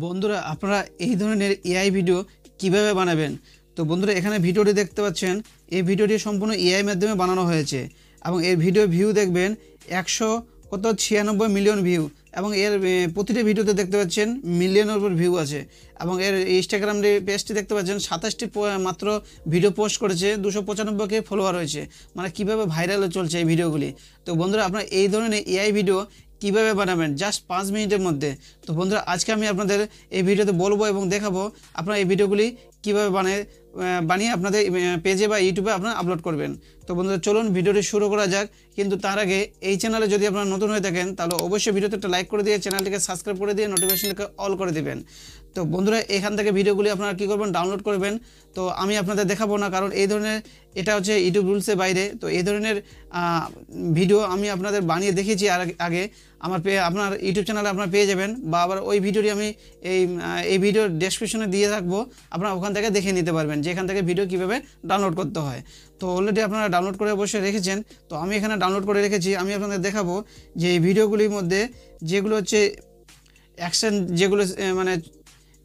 বন্ধুরা আপনারা এই ধরনের এআই ভিডিও কিভাবে বানাবেন। তো বন্ধুরা এখানে ভিডিওটি দেখতে পাচ্ছেন, এই ভিডিওটি সম্পূর্ণ এআই মাধ্যমে বানানো হয়েছে এবং এর ভিডিও ভিউ দেখবেন 196 মিলিয়ন ভিউ এবং এর প্রতিটি ভিডিওতে দেখতে পাচ্ছেন মিলিয়নের উপর ভিউ আছে এবং এর ইনস্টাগ্রাম পেজটি দেখতে পাচ্ছেন 27টি মাত্র ভিডিও পোস্ট করেছে, 295কে ফলোয়ার হয়েছে। মানে কিভাবে ভাইরাল চলছে এই ভিডিওগুলি। তো বন্ধুরা আপনারা এই ধরনের এআই ভিডিও কিভাবে বানাবেন জাস্ট 5 মিনিটের মধ্যে। তো বন্ধুরা আজকে আমি আপনাদের এই ভিডিওতে বলবো এবং দেখাবো আপনারা এই ভিডিওগুলি কিভাবে বানিয়ে আপনাদের পেজে বা ইউটিউবে আপনারা আপলোড করবেন। তো বন্ধুরা চলুন ভিডিওটি শুরু করা যাক। কিন্তু তার আগে এই চ্যানেলে যদি আপনারা নতুন হয়ে থাকেন তাহলে অবশ্যই ভিডিওতে একটা লাইক করে দিয়ে চ্যানেলটিকে সাবস্ক্রাইব করে দিয়ে নোটিফিকেশনকে অল করে দিবেন। তো বন্ধুরা এখান থেকে ভিডিওগুলি আপনারা কী করবেন, ডাউনলোড করবেন। তো আমি আপনাদের দেখাবো না, কারণ এই ধরনের এটা হচ্ছে ইউটিউব রুলসের বাইরে। তো এই ধরনের ভিডিও আমি আপনাদের বানিয়ে দেখেছি আগে আপনার ইউটিউব চ্যানেলে আপনারা পেয়ে যাবেন, বা আবার ওই ভিডিওটি আমি এই ভিডিওর ডেসক্রিপশনে দিয়ে রাখবো, আপনারা ওখান থেকে দেখে নিতে পারবেন যে এখান থেকে ভিডিও কীভাবে ডাউনলোড করতে হয়। তো অলরেডি আপনারা ডাউনলোড করে অবশ্যই রেখেছেন। তো আমি এখানে ডাউনলোড করে রেখেছি। আমি আপনাদের দেখাবো যে এই ভিডিওগুলির মধ্যে যেগুলো হচ্ছে অ্যাকশন,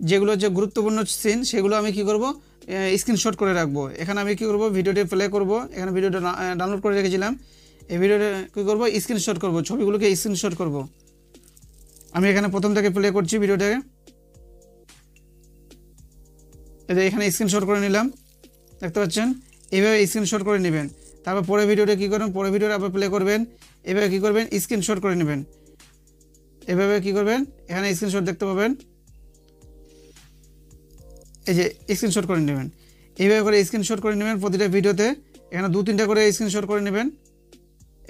যেগুলো হচ্ছে গুরুত্বপূর্ণ সিন, সেগুলো আমি কি করব, স্ক্রিনশট করে রাখবো। এখানে আমি কি করব, ভিডিওটি প্লে করব। এখানে ভিডিওটা ডাউনলোড করে রেখেছিলাম। এই ভিডিওটা কী করবো, স্ক্রিনশট করব, ছবিগুলোকে স্ক্রিনশট করব। আমি এখানে প্রথম থেকে প্লে করছি ভিডিওটাকে। এটা এখানে স্ক্রিনশট করে নিলাম, দেখতে পাচ্ছেন। এইভাবে স্ক্রিনশট করে নেবেন। তারপর পরে ভিডিওটা কী করবেন, পরে ভিডিওটা আবার প্লে করবেন। এভাবে কী করবেন, স্ক্রিনশট করে নেবেন। এভাবে কী করবেন, এখানে স্ক্রিনশট দেখতে পাবেন, এই যে স্ক্রিনশট করে নেবেন। এইভাবে করে স্ক্রিনশট করে নেবেন প্রতিটা ভিডিওতে। এখানে 2-3টা করে স্ক্রিনশট করে নেবেন।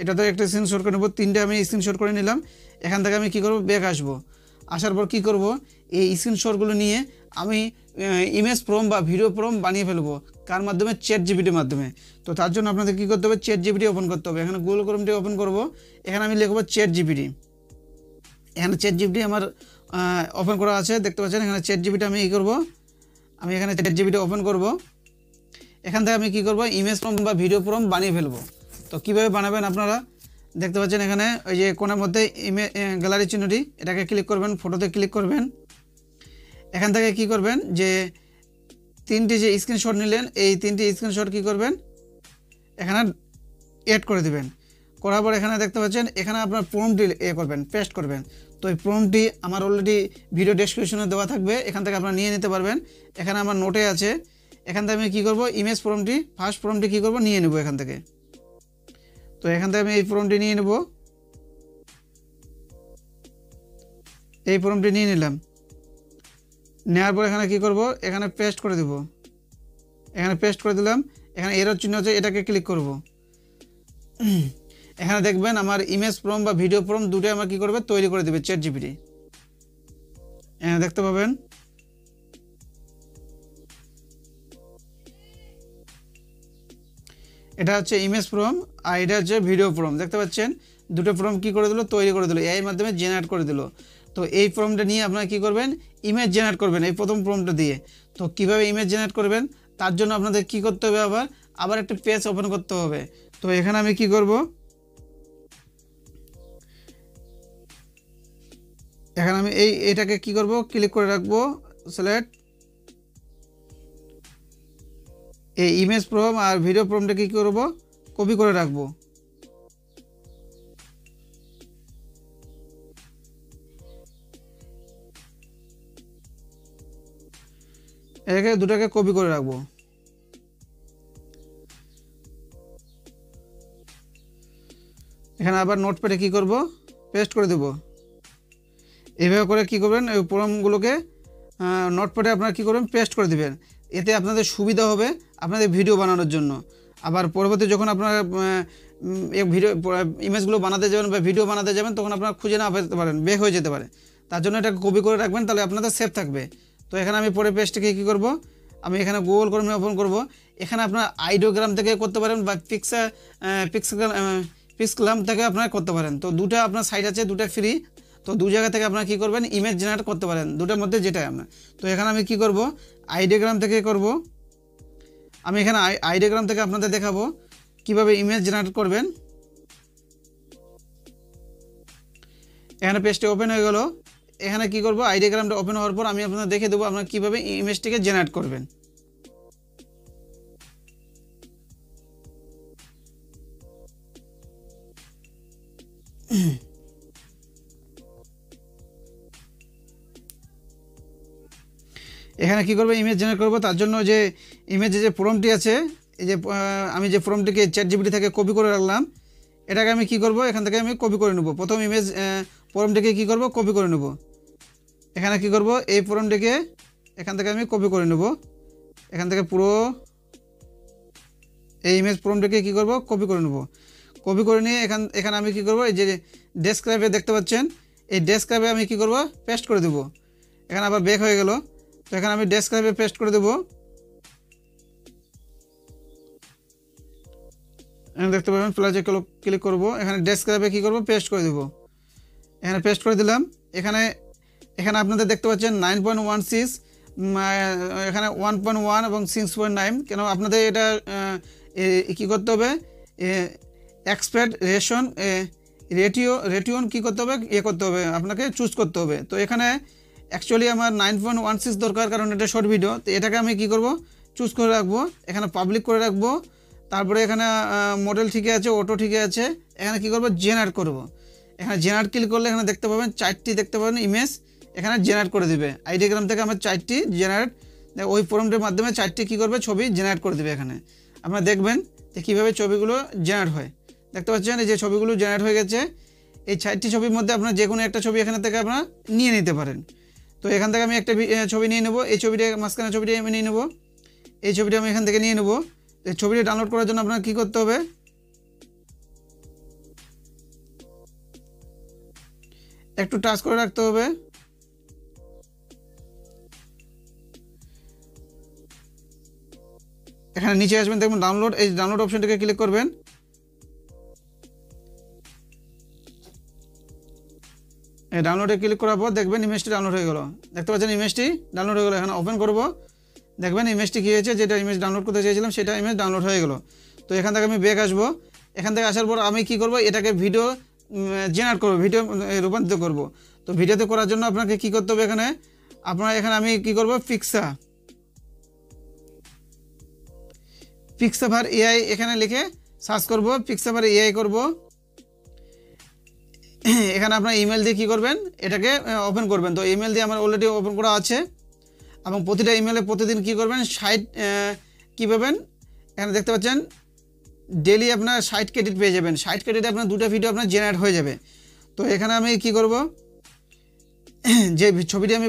এটাতে একটা স্ক্রিনশট করে নেব, 3টে আমি স্ক্রিনশট করে নিলাম। এখান থেকে আমি কী করব, ব্যাক আসবো। আসার পর কী করব, এই স্ক্রিনশটগুলো নিয়ে আমি ইমেজ প্রম বা ভিডিও প্রম বানিয়ে ফেলবো। কার মাধ্যমে? চ্যাটজিপিটির মাধ্যমে। তো তার জন্য আপনাদের কী করতে হবে, চ্যাটজিপিটি ওপেন করতে হবে। এখানে গুগল ক্রোমটি ওপেন করব। এখানে আমি লিখব চ্যাটজিপিটি। এখানে চ্যাটজিপিটি আমার ওপেন করা আছে, দেখতে পাচ্ছেন। এখানে চ্যাটজিপিটি আমি কী করব, আমি এখানে চ্যাটজিপিটি ওপেন করব। এখান থেকে আমি কী করব, ইমেজ প্রম বা ভিডিও প্রম বানিয়ে ফেলবো। তো কীভাবে বানাবেন আপনারা দেখতে পাচ্ছেন। এখানে ওই যে কোণার মধ্যে গ্যালারি চিহ্নটি, এটাকে ক্লিক করবেন, ফটোতে ক্লিক করবেন। এখান থেকে কি করবেন, যে 3টি যে স্ক্রিনশট নিলেন, এই 3টি স্ক্রিনশট কী করবেন, এখানে অ্যাড করে দেবেন। করার পর এখানে দেখতে পাচ্ছেন, এখানে আপনার প্রম্পটি করবেন, পেস্ট করবেন। তো এই প্রম্পটি আমার অলরেডি ভিডিও ডেসক্রিপশনে দেওয়া থাকবে, এখান থেকে আপনারা নিয়ে নিতে পারবেন। এখানে আমার নোটে আছে। এখান থেকে আমি কী করব, ইমেজ প্রম্পটি, ফার্স্ট প্রম্পটি কী করব, নিয়ে নেব এখান থেকে। তো এখান থেকে আমি এই প্রম্পটি নিয়ে নেব। এই প্রম্পটি নিয়ে নিলাম। নেওয়ার পর এখানে কী করব, এখানে পেস্ট করে দেব। এখানে পেস্ট করে দিলাম। এখানে এরর চিহ্ন আছে, এটাকে ক্লিক করব। এখানে দেখবেন আমার ইমেজ প্রম বা ভিডিও প্রম দুটোই আমার কী করবে, তৈরি করে দেবে চ্যাটজিপিটি। এখানে দেখতে পাবেন। এটা হচ্ছে ইমেজ প্রম আর এটা হচ্ছে ভিডিও প্রম, দেখতে পাচ্ছেন। দুটো প্রম কী করে দিল, তৈরি করে দিল, এর মাধ্যমে জেনারেট করে দিল। তো এই প্রমটা নিয়ে আপনারা কী করবেন, ইমেজ জেনারেট করবেন এই প্রথম প্রমটা দিয়ে। তো কিভাবে ইমেজ জেনারেট করবেন, তার জন্য আপনাদের কী করতে হবে, আবার একটা পেজ ওপেন করতে হবে। তো এখানে আমি কি করব, এখানে আমি এটাকে কি করব, ক্লিক করে রাখবো, সিলেক্ট। এই ইমেজ প্রম আর ভিডিও প্রমটা কী করব, কপি করে রাখবো। এটাকে দুটাকে কপি করে রাখবো। এখানে আবার নোটপ্যাডে কী করব, পেস্ট করে দেব। এইভাবে করে কী করবেন, এই প্রমগুলোকে নোটপ্যাডে আপনারা কী করবেন, পেস্ট করে দেবেন। এতে আপনাদের সুবিধা হবে আপনাদের ভিডিও বানানোর জন্য। আবার পরবর্তী যখন আপনারা ইমেজগুলো বানাতে যাবেন বা ভিডিও বানাতে যাবেন, তখন আপনারা খুঁজে না পেতে পারেন, বেক হয়ে যেতে পারে। তার জন্য এটাকে কপি করে রাখবেন, তাহলে আপনাদের সেভ থাকবে। তো এখানে আমি পরে পেজটাকে কী করব, আমি এখানে গুগল ক্রোম ওপেন করব। এখানে আপনার আইডিওগ্রাম থেকে করতে পারেন বা পিক্সেলাম থেকে আপনারা করতে পারেন। তো দুটো আপনার সাইট আছে, দুটো ফ্রি। তো দু জায়গা থেকে আপনারা কী করবেন, ইমেজ জেনারেট করতে পারেন, দুটোর মধ্যে যেটাই আপনার। তো এখানে আমি কী করব, আইডিওগ্রাম থেকে করব। আমি এখানে আইডিওগ্রাম থেকে আপনাদের দেখাবো কিভাবে ইমেজ জেনারেট করবেন। এখানে পেজটি ওপেন হয়ে গেল। এখানে কি করব, আইডিয়াগ্রামটা ওপেন হওয়ার পর আমি আপনাদের দেখে দেবো আপনারা কীভাবে ইমেজটিকে জেনারেট করবেন। এখানে কি করব, ইমেজ জেনারেট করব। তার জন্য যে ইমেজে যে ফর্মটি আছে, এই যে আমি যে ফর্মটিকে চ্যাটজিপিটি থেকে কপি করে রাখলাম, এটাকে আমি কি করব, এখান থেকে আমি কপি করে নেব। প্রথম ইমেজ ফর্মটিকে কি করব, কপি করে নেব। এখানে কি করব, এই ফর্মটিকে এখান থেকে আমি কপি করে নেব। এখান থেকে পুরো এই ইমেজ ফর্মটিকে কি করব, কপি করে নেব। কপি করে নিয়ে এখানে আমি কি করব, এই যে ডেস্ক্রাইবে দেখতে পাচ্ছেন, এই ডেস্ক্রাইবে আমি কি করব, পেস্ট করে দেব। এখানে আবার ব্যাক হয়ে গেল, তো এখানে আমি ডেস্ক্রাইবে পেস্ট করে দেব। এখানে দেখতে পাবেন প্লাসে ক্লিক করব, এখানে ডেস্ক্রাইবে কি করব, পেস্ট করে দেব। এখানে পেস্ট করে দিলাম। এখানে আপনাদের দেখতে পাচ্ছেন 9.16, এখানে 1.1 এবং 6.9। কেন আপনাদের এটা কি করতে হবে, এক্সপেক্ট রেটিওন কি করতে হবে, করতে হবে, আপনাকে চুজ করতে হবে। তো এখানে অ্যাকচুয়ালি আমার 9.16 দরকার, কারণ এটা শর্ট ভিডিও। তো এটাকে আমি কি করব, চুজ করে রাখবো, এখানে পাবলিক করে রাখবো। তারপরে এখানে মডেল ঠিকই আছে, অটো ঠিকই আছে। এখানে কি করব, জেনারেট করব। এখানে জেনারেট ক্লিক করলে এখানে দেখতে পাবেন 4টি দেখতে পাবেন ইমেজ এখানে জেনারেট করে দিবে। আইডিয়াগ্রাম থেকে আমার 4টি জেনারেট, ওই ফর্মটির মাধ্যমে 4টি কী করবে, ছবি জেনারেট করে দেবে। এখানে আপনারা দেখবেন যে কীভাবে ছবিগুলো জেনারেট হয়। দেখতে পাচ্ছেন এই যে ছবিগুলো জেনারেট হয়ে গেছে। এই 4টি ছবির মধ্যে আপনার যে কোনো একটা ছবি এখানে থেকে আপনারা নিয়ে নিতে পারেন। তো এখান থেকে আমি একটা ছবি নিয়ে নেব। এই ছবিটা, মাঝখানে ছবিটা আমি নিয়ে নেব। এই ছবিটা আমি এখান থেকে নিয়ে নেব। এই ছবিটা ডাউনলোড করার জন্য আপনার কী করতে হবে, একটু টাচ করে রাখতে হবে। এখানে নিচে আসবেন, দেখবেন ডাউনলোড, এই ডাউনলোড অপশনটাকে ক্লিক করবেন। এই ডাউনলোডে ক্লিক করার পর দেখবেন ইমেজটি ডাউনলোড হয়ে গেল। দেখতে পাচ্ছেন ইমেজটি ডাউনলোড হয়ে গেলো। এখানে ওপেন করব, দেখবেন ইমেজটি কী হয়েছে, যেটা ইমেজ ডাউনলোড করতে চেয়েছিলাম সেটা ইমেজ ডাউনলোড হয়ে গেল। তো এখান থেকে আমি ব্যাক আসবো। এখান থেকে আসার পর আমি কি করব, এটাকে ভিডিও জেনারেট করব, ভিডিও রূপান্তরিত করব। তো ভিডিওতে করার জন্য আপনাকে কি করতে হবে, এখানে আমি কি করব, পিক্সাভার এআই এখানে লিখে সার্চ করব, পিক্সাভার এআই করব। এখানে আপনার ইমেল দিয়ে কী করবেন, এটাকে ওপেন করবেন। তো ইমেল দিয়ে আমার অলরেডি ওপেন করা আছে, এবং প্রতিটা ইমেলে প্রতিদিন কী করবেন, 60 কী পাবেন, এখানে দেখতে পাচ্ছেন ডেলি আপনার 60 ক্রেডিট পেয়ে যাবেন। 60 ক্রেডিটে আপনার 2টা ভিডিও আপনার জেনারেট হয়ে যাবে। তো এখানে আমি কি করব, যে ছবিটি আমি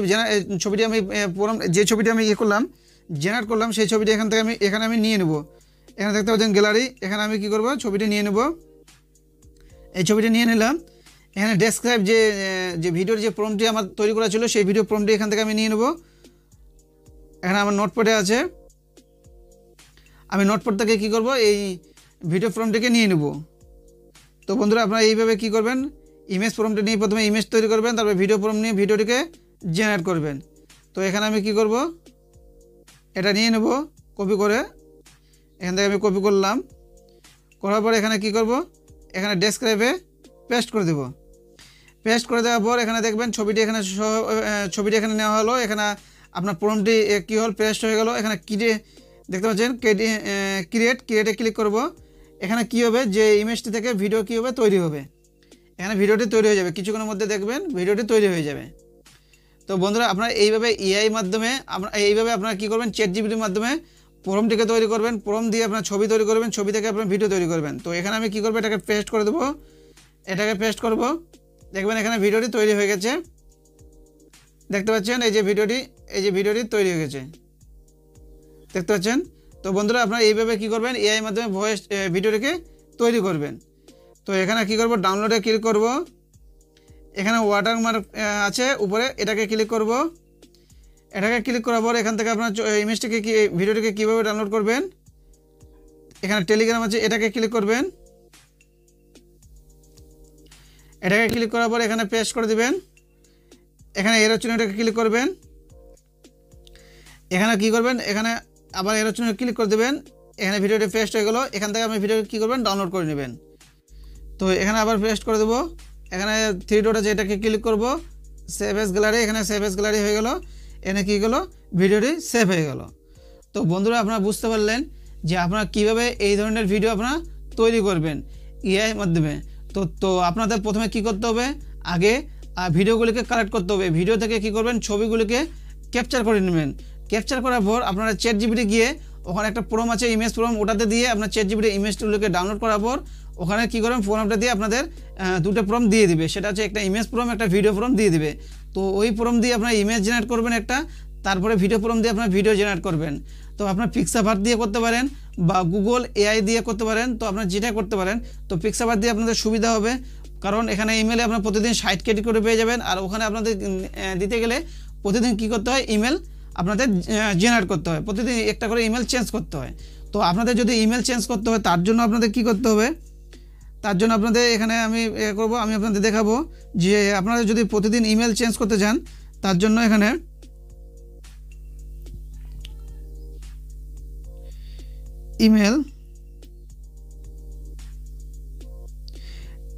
যে ছবিটি আমি করলাম, জেনারেট করলাম, সেই ছবিটি এখানে আমি নিয়ে নেব। এখানে দেখতে পাচ্ছেন গ্যালারি, এখানে আমি কি করব, ছবিটি নিয়ে নেব। এই ছবিটি নিয়ে নিলাম। এখানে ডেসক্রাইব যে ভিডিওর যে প্রম্পটটি আমার তৈরি করা ছিল, সেই ভিডিও প্রম্পটটি এখান থেকে আমি নিয়ে নেব। এখানে আমার নোটপ্যাডে আছে, আমি নোটপ্যাড থেকে কী করব, এই ভিডিও প্রম্পটটিকে নিয়ে নেব। তো বন্ধুরা আপনারা এইভাবে কী করবেন, ইমেজ প্রম্পটটি নিয়ে প্রথমে ইমেজ তৈরি করবেন, তারপরে ভিডিও প্রম্পট নিয়ে ভিডিওটিকে জেনারেট করবেন। তো এখানে আমি কি করব, এটা নিয়ে নেব কপি করে। এখান থেকে আমি কপি করলাম, করার পর এখানে কি করব, এখানে ডেসক্রাইবে পেস্ট করে দেব। পেস্ট করে দেওয়ার পর এখানে দেখবেন ছবিটি এখানে নেওয়া হলো। এখানে আপনার প্রম্পটটি কী হল, পেস্ট হয়ে গেল। এখানে দেখতে পাচ্ছেন ক্রিয়েটে ক্লিক করব। এখানে কি হবে, যে ইমেজটি থেকে ভিডিও কী হবে, তৈরি হবে। এখানে ভিডিওটি তৈরি হয়ে যাবে, কিছুক্ষণের মধ্যে দেখবেন ভিডিওটি তৈরি হয়ে যাবে। তো বন্ধুরা আপনারা এইভাবে এইভাবে আপনারা কী করবেন, চ্যাটজিপিটির মাধ্যমে প্রম্পটটিকে তৈরি করবেন। প্রম্পট দিয়ে আপনার ছবি তৈরি করবেন, ছবি থেকে আপনার ভিডিও তৈরি করবেন। তো এখানে আমি কী করবো, এটাকে পেস্ট করে দেবো। এটাকে পেস্ট করব, দেখবেন এখানে ভিডিওটি তৈরি হয়ে গেছে। দেখতে পাচ্ছেন এই যে ভিডিওটি তৈরি হয়ে গেছে, দেখতে পাচ্ছেন। তো বন্ধুরা আপনারা এইভাবে কী করবেন, এআই মাধ্যমে ভয়েস ভিডিওটিকে তৈরি করবেন। তো এখানে কী করব, ডাউনলোডে ক্লিক করব। এখানে ওয়াটারমার্ক আছে উপরে, এটাকে ক্লিক করব। এটাকে ক্লিক করার পর এখান থেকে আপনার ভিডিওটিকে কীভাবে ডাউনলোড করবেন, এখানে টেলিগ্রাম আছে, এটাকে ক্লিক করবেন। এটাকে ক্লিক করার পর এখানে পেস্ট করে দিবেন। এখানে এরো চিহ্নটাকে ক্লিক করবেন। এখানে কি করবেন, এখানে আবার এরো চিহ্ন ক্লিক করে দেবেন। এখানে ভিডিওটি পেস্ট হয়ে গেল। এখান থেকে আপনি ভিডিও কী করবেন, ডাউনলোড করে নেবেন। তো এখানে আবার পেস্ট করে দেবো। এখানে 3 ডট আছে, এটাকে ক্লিক করব, সেভ এস গ্যালারি, এখানে সেভ এস গ্যালারি হয়ে গেল, এখানে কী গেলো ভিডিওটি সেভ হয়ে গেল। তো বন্ধুরা আপনারা বুঝতে পারলেন যে আপনারা কীভাবে এই ধরনের ভিডিও আপনারা তৈরি করবেন এআই মাধ্যমে। তো আপনাদের প্রথমে কি করতে হবে, আগে ভিডিওগুলিকে কালেক্ট করতে হবে। ভিডিও থেকে কি করবেন, ছবিগুলিকে ক্যাপচার করে নেবেন। ক্যাপচার করার পর আপনারা চ্যাটজিপিটি গিয়ে ওখানে একটা প্রম আছে, ইমেজ প্রম, ওটাতে দিয়ে আপনার চ্যাটজিপিটি ইমেজগুলোকে ডাউনলোড করার পর ওখানে কী করবেন, প্রমটা দিয়ে আপনাদের দুটো প্রম দিয়ে দিবে। সেটা হচ্ছে একটা ইমেজ প্রম, একটা ভিডিও প্রম দিয়ে দিবে। তো ওই প্রম দিয়ে আপনার ইমেজ জেনারেট করবেন একটা, তারপরে ভিডিও প্রম দিয়ে আপনার ভিডিও জেনারেট করবেন। তো আপনার পিক্সাভার দিয়ে করতে পারেন বা গুগল এআই দিয়ে করতে পারেন, তো আপনার যেটা করতে পারেন। তো পিক্সাভার দিয়ে আপনাদের সুবিধা হবে, কারণ এখানে ইমেলে আপনার প্রতিদিন 60 ক্রেডিট করে পেয়ে যাবেন। আর ওখানে আপনাদের দিতে গেলে প্রতিদিন কি করতে হয়, ইমেল আপনাদের জেনারেট করতে হয়, প্রতিদিন একটা করে ইমেল চেঞ্জ করতে হয়। তো আপনাদের যদি ইমেল চেঞ্জ করতে হয় তার জন্য আপনাদের কি করতে হবে, তার জন্য আপনাদের এখানে আমি করব, আমি আপনাদের দেখাবো যে আপনারা যদি প্রতিদিন ইমেল চেঞ্জ করতে চান তার জন্য এখানে ইমেল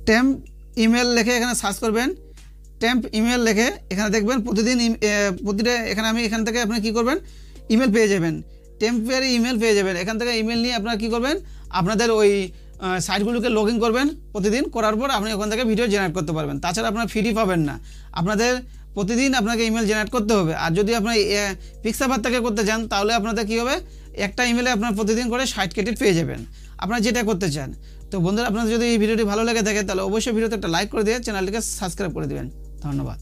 টেম্প ইমেল লিখে এখানে সার্চ করবেন। টেম্প ইমেল লিখে এখানে দেখবেন প্রতিটা এখানে আমি এখান থেকে আপনি কী করবেন, ইমেল পেয়ে যাবেন, টেম্পোরারি ইমেল পেয়ে যাবেন। এখান থেকে ইমেল নিয়ে আপনারা কী করবেন, আপনাদের ওই সাইটগুলোকে লগ ইন করবেন। প্রতিদিন করার পর আপনি ওখান থেকে ভিডিও জেনারেট করতে পারবেন। তাছাড়া আপনার ফ্রি পাবেন না, আপনাদের প্রতিদিন আপনাকে ইমেল জেনারেট করতে হবে। আর যদি আপনার পিক্সাভার থেকে করতে চান তাহলে আপনাদের কী হবে, একটা ইমেলে আপনার প্রতিদিন করে 60 ক্রেডিট পেয়ে যাবেন, আপনারা যেটা করতে চান। তো বন্ধুরা আপনাদের যদি এই ভিডিওটি ভালো লেগে থাকে তাহলে অবশ্যই ভিডিওতে একটা লাইক করে দিয়ে চ্যানেলটিকে সাবস্ক্রাইব করে দেবেন। ধন্যবাদ।